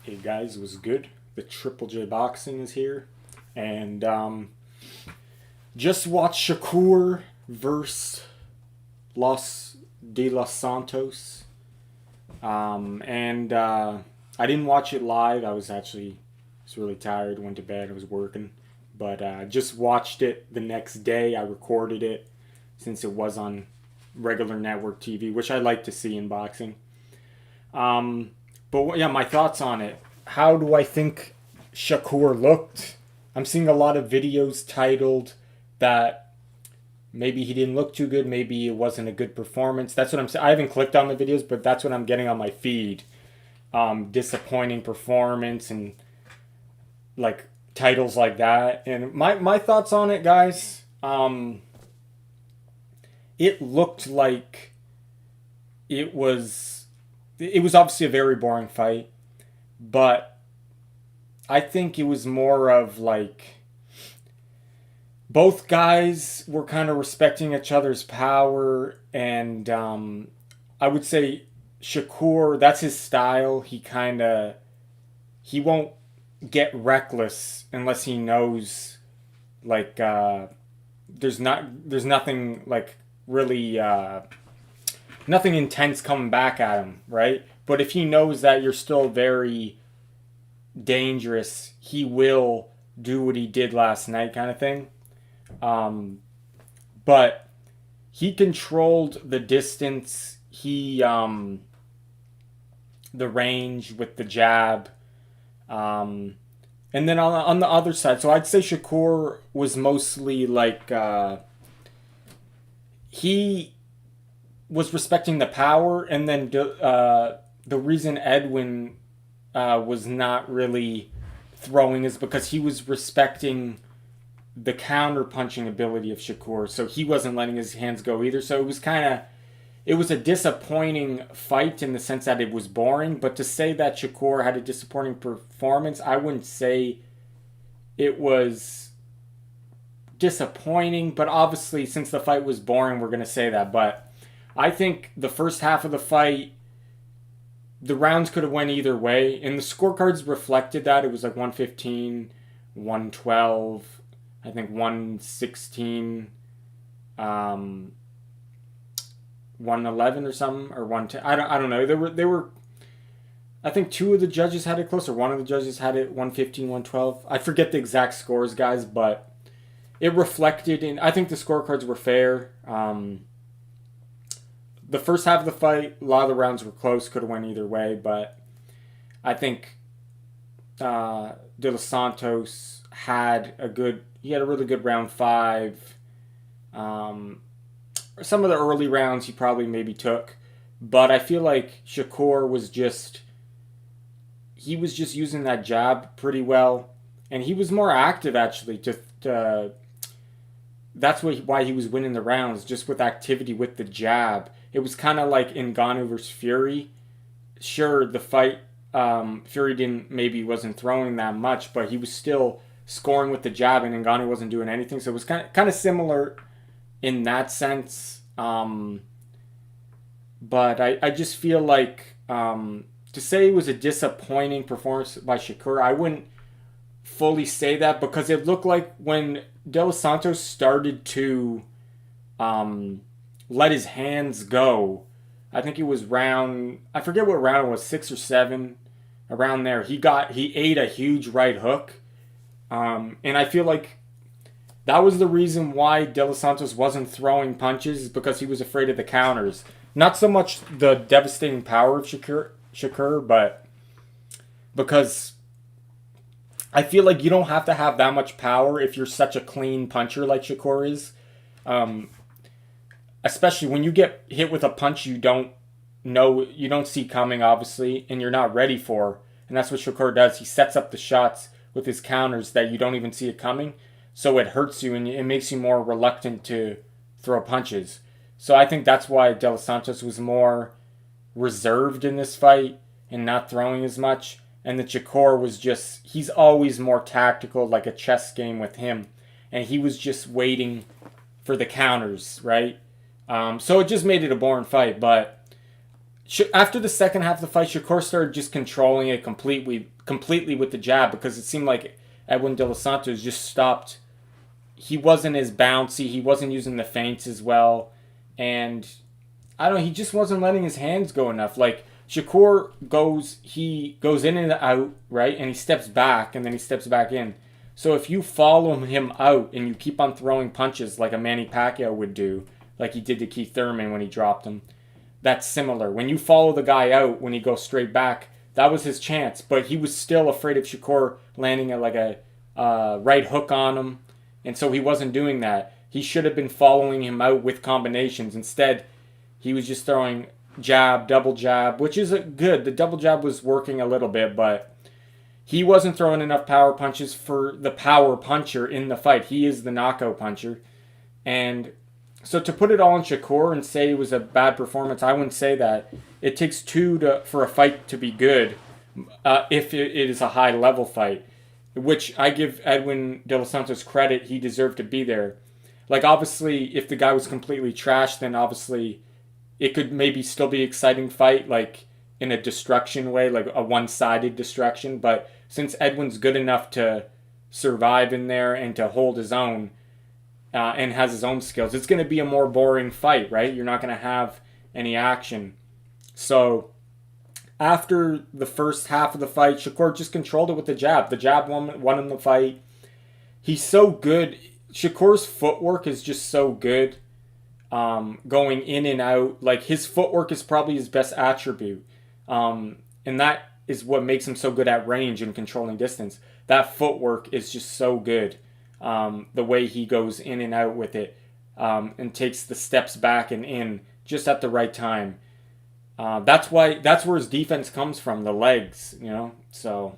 Hey guys, it was good. The Triple J Boxing is here, and just watched Shakur versus Los Santos, and I didn't watch it live. I was really tired. Went to bed. I was working, but just watched it the next day. I recorded it since it was on regular network TV, which I like to see in boxing. But yeah, my thoughts on it. How do I think Shakur looked? I'm seeing a lot of videos titled that maybe he didn't look too good, maybe it wasn't a good performance. That's what I'm saying. I haven't clicked on the videos, but that's what I'm getting on my feed. Disappointing performance and like titles like that. And my thoughts on it, guys. It looked like it was it was obviously a very boring fight, but I think it was more of like both guys were kind of respecting each other's power, and I would say Shakur, that's his style. He won't get reckless unless he knows like there's nothing like really nothing intense coming back at him, right? But if he knows that you're still very dangerous, he will do what he did last night, kind of thing. Um, but he controlled the distance. The range with the jab. And then on the other side, so I'd say Shakur was mostly like he was respecting the power, and then the reason Edwin was not really throwing is because he was respecting the counter punching ability of Shakur, so he wasn't letting his hands go either. So it was a disappointing fight in the sense that it was boring. But to say that Shakur had a disappointing performance, I wouldn't say it was disappointing. But obviously, since the fight was boring, we're gonna say that. But I think the first half of the fight, the rounds could have went either way, and the scorecards reflected that. It was like 115, 112, I think 116, 111 or something, or 110. I don't know. There were I think two of the judges had it close, or one of the judges had it 115, 112. I forget the exact scores, guys, but it reflected in. I think the scorecards were fair. The first half of the fight, a lot of the rounds were close, could have went either way, but I think De Los Santos he had a really good round five. Some of the early rounds he probably maybe took, but I feel like Shakur he was just using that jab pretty well, and he was more active actually. That's why he was winning the rounds, just with activity with the jab. It was kind of like in Ngannou versus Fury. Sure, the fight, Fury wasn't throwing that much, but he was still scoring with the jab, and Ngannou wasn't doing anything. So it was kind of similar in that sense. But I just feel like to say it was a disappointing performance by Shakur, I wouldn't fully say that, because it looked like when De Los Santos started to let his hands go, I think it was I forget what round it was, 6 or 7, around there. He ate a huge right hook, and I feel like that was the reason why De Los Santos wasn't throwing punches, is because he was afraid of the counters. Not so much the devastating power of Shakur, but because I feel like you don't have to have that much power if you're such a clean puncher like Shakur is. Especially when you get hit with a punch you don't see coming, obviously, and you're not ready for. And that's what Shakur does. He sets up the shots with his counters that you don't even see it coming. So it hurts you, and it makes you more reluctant to throw punches. So I think that's why De Los Santos was more reserved in this fight and not throwing as much. And the Shakur he's always more tactical, like a chess game with him. And he was just waiting for the counters, right? So it just made it a boring fight. But After the second half of the fight, Shakur started just controlling it completely with the jab, because it seemed like Edwin De Los Santos just stopped. He wasn't as bouncy. He wasn't using the feints as well, and I don't know. He just wasn't letting his hands go enough. Like Shakur he goes in and out, right, and he steps back and then he steps back in. So if you follow him out and you keep on throwing punches like a Manny Pacquiao would do, like he did to Keith Thurman when he dropped him, that's similar. When you follow the guy out when he goes straight back, that was his chance. But he was still afraid of Shakur landing like a right hook on him, and so he wasn't doing that. He should have been following him out with combinations. Instead, he was just throwing jab, double jab, which is good. The double jab was working a little bit, but he wasn't throwing enough power punches for the power puncher in the fight. He is the knockout puncher. And so to put it all on Shakur and say it was a bad performance, I wouldn't say that. It takes two for a fight to be good, if it is a high-level fight, which I give Edwin De Los Santos credit. He deserved to be there. Like, obviously, if the guy was completely trashed, then obviously it could maybe still be an exciting fight, like in a destruction way, like a one-sided destruction. But since Edwin's good enough to survive in there and to hold his own, and has his own skills, it's going to be a more boring fight, right? You're not going to have any action. So after the first half of the fight, Shakur just controlled it with the jab. The jab won him the fight. He's so good. Shakur's footwork is just so good, going in and out. Like, his footwork is probably his best attribute. And that is what makes him so good at range and controlling distance. That footwork is just so good. The way he goes in and out with it, and takes the steps back and in just at the right time. That's where his defense comes from, the legs, so.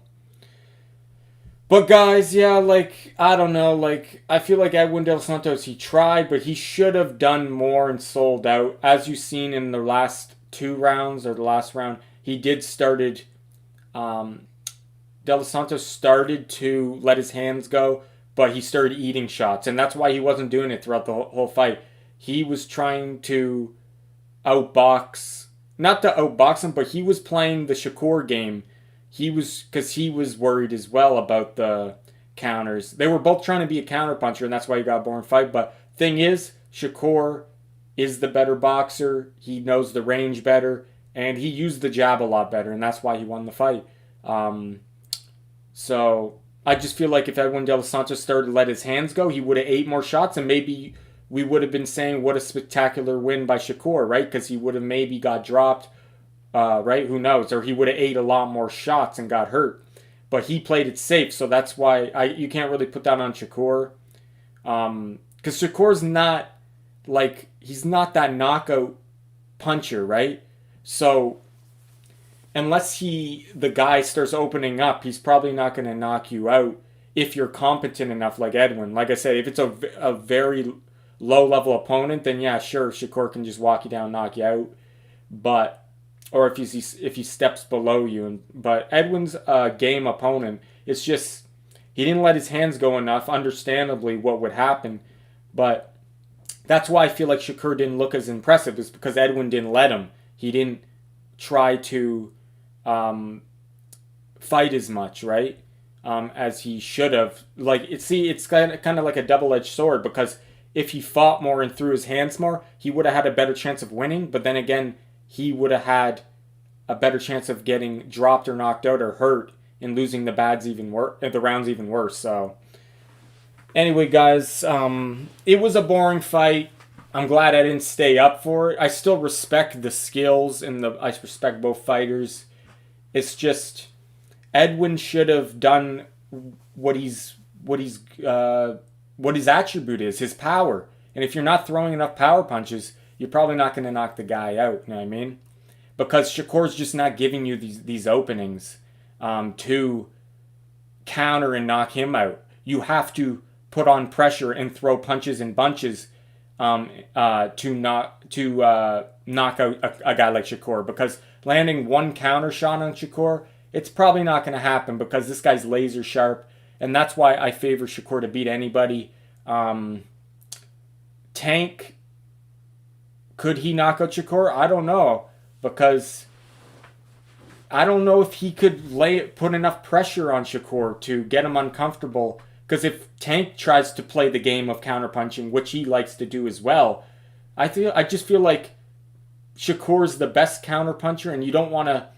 But guys, yeah, like, I don't know, like, I feel like Edwin De Los Santos, he tried, but he should have done more and sold out. As you've seen in the last 2 rounds, or the last round, he did De Los Santos started to let his hands go, but he started eating shots, and that's why he wasn't doing it throughout the whole fight. He was trying to outbox, not to outbox him, but he was playing the Shakur game. Because he was worried as well about the counters. They were both trying to be a counterpuncher, and that's why he got a boring fight. But thing is, Shakur is the better boxer. He knows the range better, and he used the jab a lot better, and that's why he won the fight. So I just feel like if Edwin De Los Santos started to let his hands go, he would have ate more shots, and maybe we would have been saying what a spectacular win by Shakur, right? Because he would have maybe got dropped. Right? Who knows? Or he would have ate a lot more shots and got hurt. But he played it safe, so that's why you can't really put that on Shakur. Because Shakur's not, like, he's not that knockout puncher, right? So unless the guy starts opening up, he's probably not going to knock you out if you're competent enough like Edwin. Like I said, if it's a very low-level opponent, then yeah, sure, Shakur can just walk you down, knock you out. But or if he steps below you. But Edwin's game opponent, it's just he didn't let his hands go enough. Understandably, what would happen, but that's why I feel like Shakur didn't look as impressive. Is because Edwin didn't let him. He didn't try to fight as much, right? As he should have. Like it's kind of like a double-edged sword, because if he fought more and threw his hands more, he would have had a better chance of winning. But then again, he would have had a better chance of getting dropped or knocked out or hurt and losing the rounds even worse. So anyway, guys, it was a boring fight. I'm glad I didn't stay up for it. I still respect the skills and I respect both fighters. It's just Edwin should have done what his attribute is, his power. And if you're not throwing enough power punches, you're probably not going to knock the guy out, you know what I mean? Because Shakur's just not giving you these openings to counter and knock him out. You have to put on pressure and throw punches and bunches to knock out a guy like Shakur. Because landing one counter shot on Shakur, it's probably not going to happen, because this guy's laser sharp, and that's why I favor Shakur to beat anybody. Tank, could he knock out Shakur? I don't know. because I don't know if he could put enough pressure on Shakur to get him uncomfortable. Because if Tank tries to play the game of counterpunching, which he likes to do as well, I just feel like Shakur's the best counterpuncher, and you don't want to.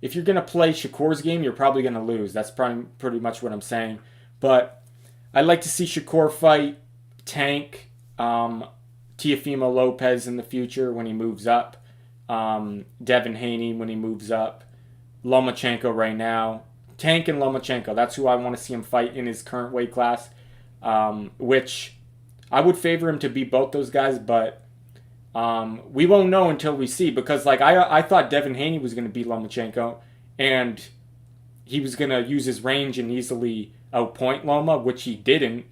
If you're gonna play Shakur's game, you're probably gonna lose. That's probably pretty much what I'm saying. But I'd like to see Shakur fight Tank, Teofimo Lopez in the future when he moves up, Devin Haney when he moves up, Lomachenko right now. Tank and Lomachenko, that's who I want to see him fight in his current weight class, which I would favor him to beat both those guys, but we won't know until we see, because like I thought Devin Haney was going to beat Lomachenko, and he was going to use his range and easily outpoint Loma, which he didn't.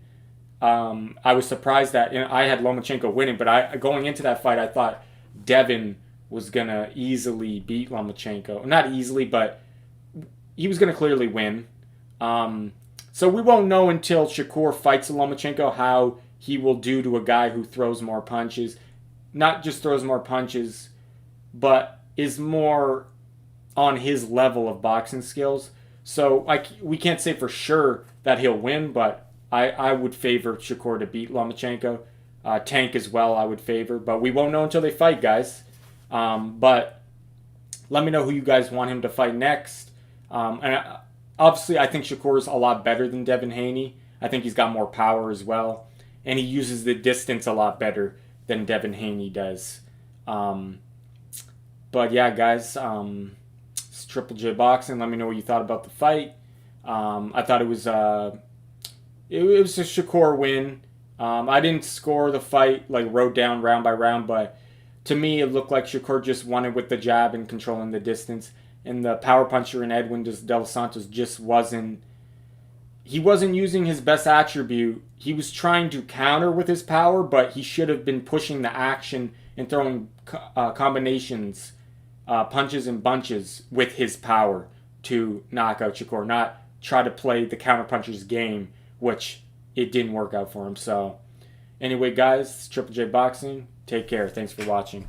I was surprised that I had Lomachenko winning, but going into that fight, I thought Devin was going to easily beat Lomachenko. Not easily, but he was going to clearly win. So we won't know until Shakur fights Lomachenko how he will do to a guy who throws more punches. Not just throws more punches, but is more on his level of boxing skills. So we can't say for sure that he'll win, but I would favor Shakur to beat Lomachenko. Tank as well I would favor, but we won't know until they fight, guys. But let me know who you guys want him to fight next. Obviously, I think Shakur is a lot better than Devin Haney. I think he's got more power as well, and he uses the distance a lot better than Devin Haney does. But yeah, guys, it's Triple J Boxing. Let me know what you thought about the fight. I thought it was a Shakur win. I didn't score the fight, like wrote down round by round, but to me it looked like Shakur just won it with the jab and controlling the distance. And the power puncher in Edwin Del Santos just wasn't using his best attribute. He was trying to counter with his power, but he should have been pushing the action and throwing combinations, punches and bunches with his power to knock out Shakur, not try to play the counterpuncher's game, which it didn't work out for him. So anyway, guys, it's Triple J Boxing. Take care. Thanks for watching.